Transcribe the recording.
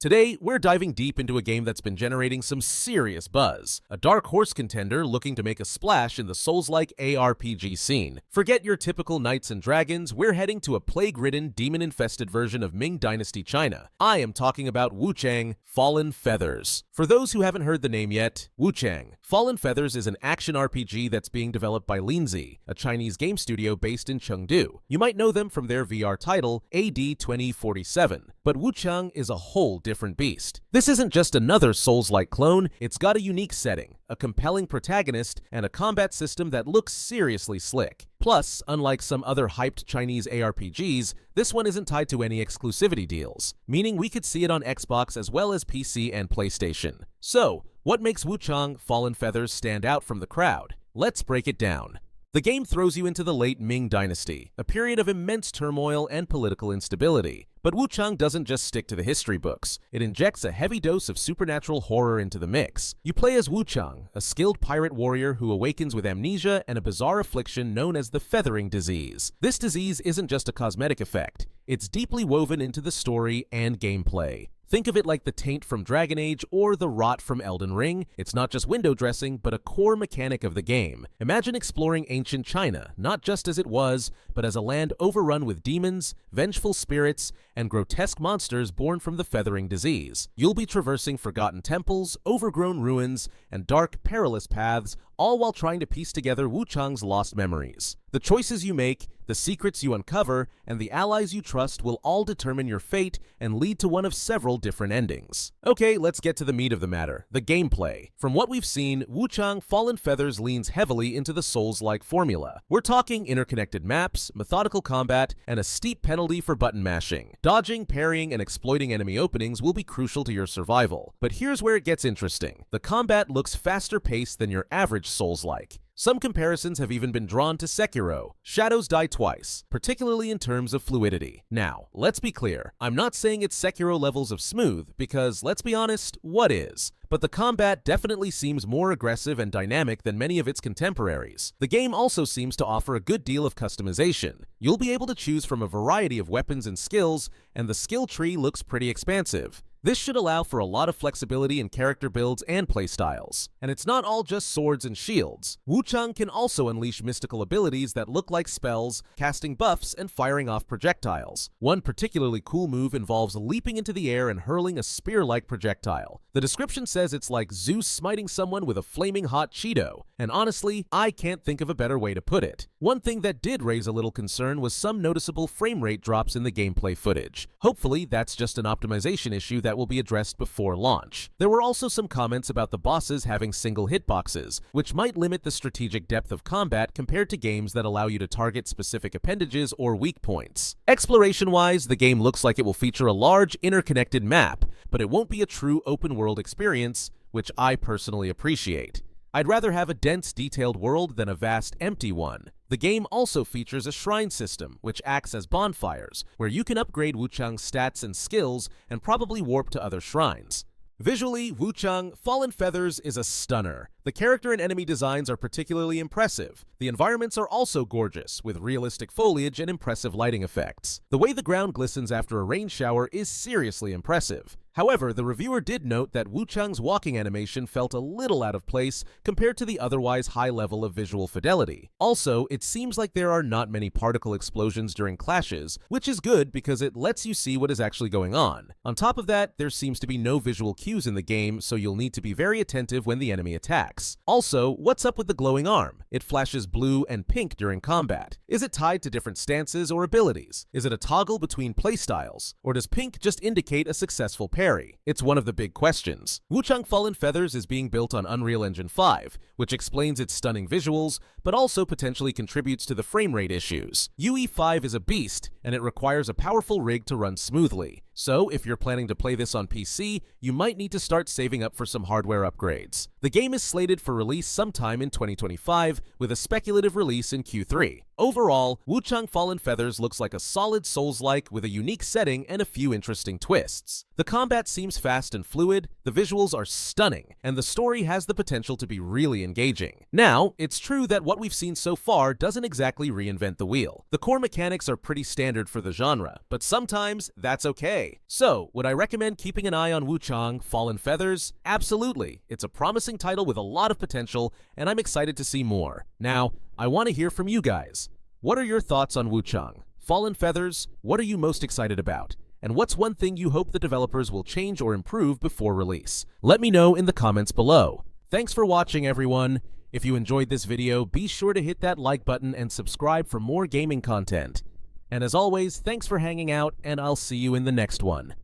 Today, we're diving deep into a game that's been generating some serious buzz, a dark horse contender looking to make a splash in the Soulslike ARPG scene. Forget your typical knights and dragons, we're heading to a plague-ridden, demon-infested version of Ming Dynasty China. I am talking about Wuchang, Fallen Feathers. For those who haven't heard the name yet, Wuchang, Fallen Feathers is an action RPG that's being developed by Linzi, a Chinese game studio based in Chengdu. You might know them from their VR title, AD 2047, but Wuchang is a whole different beast. This isn't just another Souls-like clone, it's got a unique setting, a compelling protagonist, and a combat system that looks seriously slick. Plus, unlike some other hyped Chinese ARPGs, this one isn't tied to any exclusivity deals, meaning we could see it on Xbox as well as PC and PlayStation. So, what makes Wuchang Fallen Feathers stand out from the crowd? Let's break it down. The game throws you into the late Ming Dynasty, a period of immense turmoil and political instability. But Wuchang doesn't just stick to the history books. It injects a heavy dose of supernatural horror into the mix. You play as Wuchang, a skilled pirate warrior who awakens with amnesia and a bizarre affliction known as the feathering disease. This disease isn't just a cosmetic effect. It's deeply woven into the story and gameplay. Think of it like the taint from Dragon Age or the rot from Elden Ring. It's not just window dressing, but a core mechanic of the game. Imagine exploring ancient China, not just as it was, but as a land overrun with demons, vengeful spirits, and grotesque monsters born from the feathering disease. You'll be traversing forgotten temples, overgrown ruins, and dark, perilous paths, all while trying to piece together Wuchang's lost memories. The choices you make, the secrets you uncover, and the allies you trust will all determine your fate and lead to one of several different endings. Okay, let's get to the meat of the matter, the gameplay. From what we've seen, Wuchang Fallen Feathers leans heavily into the Souls-like formula. We're talking interconnected maps, methodical combat, and a steep penalty for button mashing. Dodging, parrying, and exploiting enemy openings will be crucial to your survival. But here's where it gets interesting. The combat looks faster paced than your average Souls-like. Some comparisons have even been drawn to Sekiro. Shadows die twice, particularly in terms of fluidity. Now, let's be clear, I'm not saying it's Sekiro levels of smooth, because let's be honest, what is? But the combat definitely seems more aggressive and dynamic than many of its contemporaries. The game also seems to offer a good deal of customization. You'll be able to choose from a variety of weapons and skills, and the skill tree looks pretty expansive. This should allow for a lot of flexibility in character builds and playstyles. And it's not all just swords and shields. Wuchang can also unleash mystical abilities that look like spells, casting buffs, and firing off projectiles. One particularly cool move involves leaping into the air and hurling a spear-like projectile. The description says it's like Zeus smiting someone with a flaming hot Cheeto. And honestly, I can't think of a better way to put it. One thing that did raise a little concern was some noticeable frame rate drops in the gameplay footage. Hopefully, that's just an optimization issue that will be addressed before launch. There were also some comments about the bosses having single hitboxes, which might limit the strategic depth of combat compared to games that allow you to target specific appendages or weak points. Exploration-wise, the game looks like it will feature a large, interconnected map, but it won't be a true open-world experience, which I personally appreciate. I'd rather have a dense, detailed world than a vast, empty one. The game also features a shrine system, which acts as bonfires, where you can upgrade Wuchang's stats and skills and probably warp to other shrines. Visually, Wuchang Fallen Feathers is a stunner. The character and enemy designs are particularly impressive. The environments are also gorgeous, with realistic foliage and impressive lighting effects. The way the ground glistens after a rain shower is seriously impressive. However, the reviewer did note that Wuchang's walking animation felt a little out of place compared to the otherwise high level of visual fidelity. Also, it seems like there are not many particle explosions during clashes, which is good because it lets you see what is actually going on. On top of that, there seems to be no visual cues in the game, so you'll need to be very attentive when the enemy attacks. Also, what's up with the glowing arm? It flashes blue and pink during combat. Is it tied to different stances or abilities? Is it a toggle between playstyles? Or does pink just indicate a successful parry? It's one of the big questions. Wuchang Fallen Feathers is being built on Unreal Engine 5, which explains its stunning visuals, but also potentially contributes to the frame rate issues. UE5 is a beast, and it requires a powerful rig to run smoothly. So, if you're planning to play this on PC, you might need to start saving up for some hardware upgrades. The game is slated for release sometime in 2025, with a speculative release in Q3. Overall, Wuchang Fallen Feathers looks like a solid Souls-like with a unique setting and a few interesting twists. The combat seems fast and fluid, the visuals are stunning, and the story has the potential to be really engaging. Now, it's true that what we've seen so far doesn't exactly reinvent the wheel. The core mechanics are pretty standard for the genre, but sometimes that's okay. day. So, would I recommend keeping an eye on Wuchang, Fallen Feathers? Absolutely. It's a promising title with a lot of potential, and I'm excited to see more. Now, I want to hear from you guys. What are your thoughts on Wuchang? Fallen Feathers, what are you most excited about? And what's one thing you hope the developers will change or improve before release? Let me know in the comments below. Thanks for watching, everyone. If you enjoyed this video, be sure to hit that like button and subscribe for more gaming content. And as always, thanks for hanging out, and I'll see you in the next one.